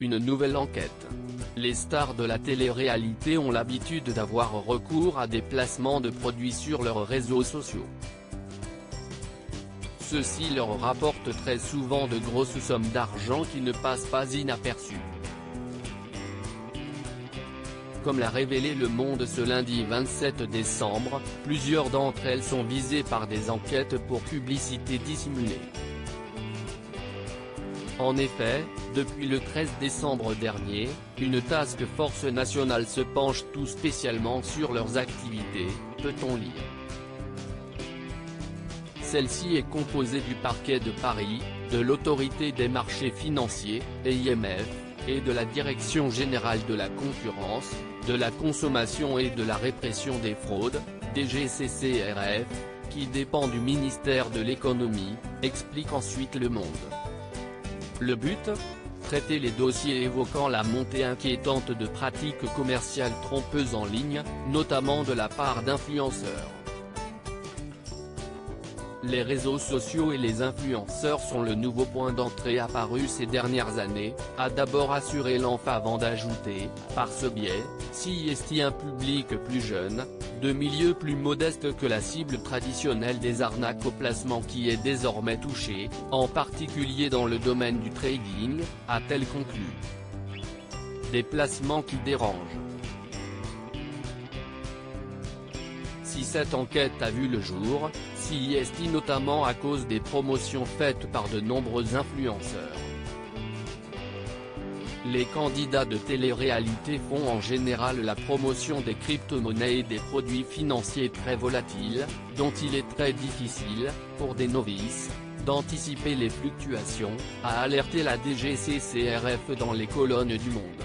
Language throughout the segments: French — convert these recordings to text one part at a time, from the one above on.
une nouvelle enquête. Les stars de la télé-réalité ont l'habitude d'avoir recours à des placements de produits sur leurs réseaux sociaux. Ceux-ci leur rapportent très souvent de grosses sommes d'argent qui ne passent pas inaperçues. Comme l'a révélé Le Monde ce lundi 27 décembre, plusieurs d'entre elles sont visées par des enquêtes pour publicité dissimulée. En effet, depuis le 13 décembre dernier, une task force nationale se penche tout spécialement sur leurs activités, peut-on lire. Celle-ci est composée du parquet de Paris, de l'autorité des marchés financiers, AIMF, et de la Direction générale de la concurrence, de la consommation et de la répression des fraudes, DGCCRF, qui dépend du ministère de l'économie, explique ensuite Le Monde. Le but ? Traiter les dossiers évoquant la montée inquiétante de pratiques commerciales trompeuses en ligne, notamment de la part d'influenceurs. Les réseaux sociaux et les influenceurs sont le nouveau point d'entrée apparu ces dernières années, a d'abord assuré l'ANF avant d'ajouter, par ce biais, s'y un public plus jeune, de milieux plus modestes que la cible traditionnelle des arnaques au placement qui est désormais touchée, en particulier dans le domaine du trading, a-t-elle conclu. Des placements qui dérangent. Si cette enquête a vu le jour, c'est notamment à cause des promotions faites par de nombreux influenceurs. Les candidats de télé-réalité font en général la promotion des crypto-monnaies et des produits financiers très volatiles, dont il est très difficile, pour des novices, d'anticiper les fluctuations, a alerté la DGCCRF dans les colonnes du Monde.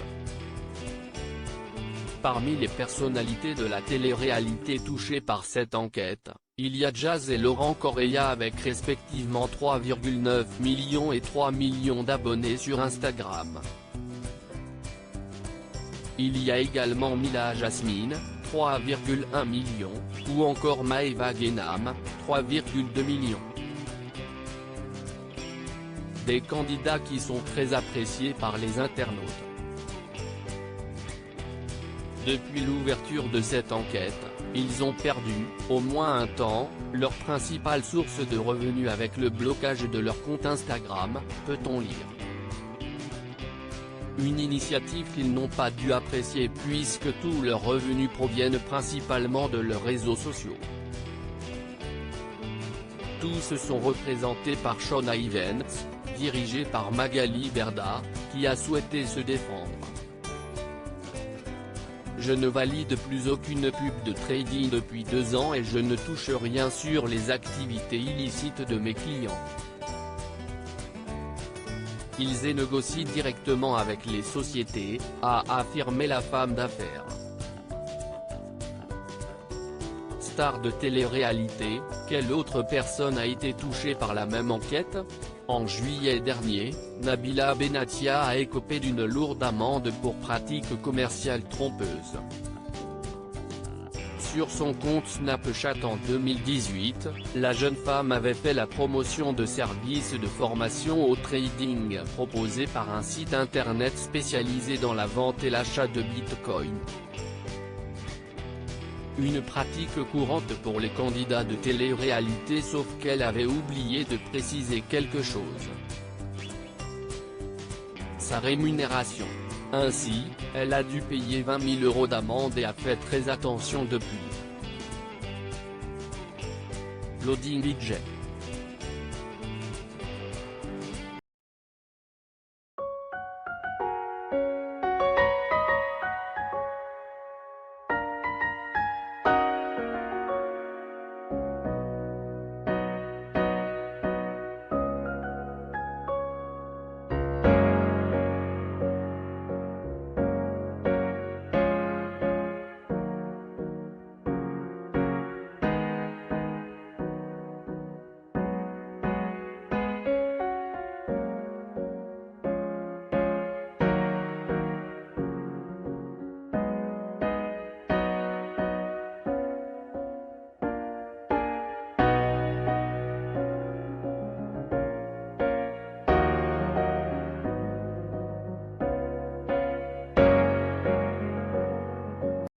Parmi les personnalités de la télé-réalité touchées par cette enquête, il y a Jazz et Laurent Correia avec respectivement 3,9 millions et 3 millions d'abonnés sur Instagram. Il y a également Mila Jasmine, 3,1 millions, ou encore Maëva Guénam, 3,2 millions. Des candidats qui sont très appréciés par les internautes. Depuis l'ouverture de cette enquête, ils ont perdu, au moins un temps, leur principale source de revenus avec le blocage de leur compte Instagram, peut-on lire. Une initiative qu'ils n'ont pas dû apprécier puisque tous leurs revenus proviennent principalement de leurs réseaux sociaux. Tous sont représentés par Shona Events, dirigé par Magali Berda, qui a souhaité se défendre. Je ne valide plus aucune pub de trading depuis 2 ans et je ne touche rien sur les activités illicites de mes clients. Ils négocient directement avec les sociétés, a affirmé la femme d'affaires. Star de télé-réalité, quelle autre personne a été touchée par la même enquête ? En juillet dernier, Nabila Benatia a écopé d'une lourde amende pour pratiques commerciales trompeuses. Sur son compte Snapchat en 2018, la jeune femme avait fait la promotion de services de formation au trading proposés par un site internet spécialisé dans la vente et l'achat de Bitcoin. Une pratique courante pour les candidats de télé-réalité sauf qu'elle avait oublié de préciser quelque chose. Sa rémunération. Ainsi, elle a dû payer 20 000 € d'amende et a fait très attention depuis. Loading budget.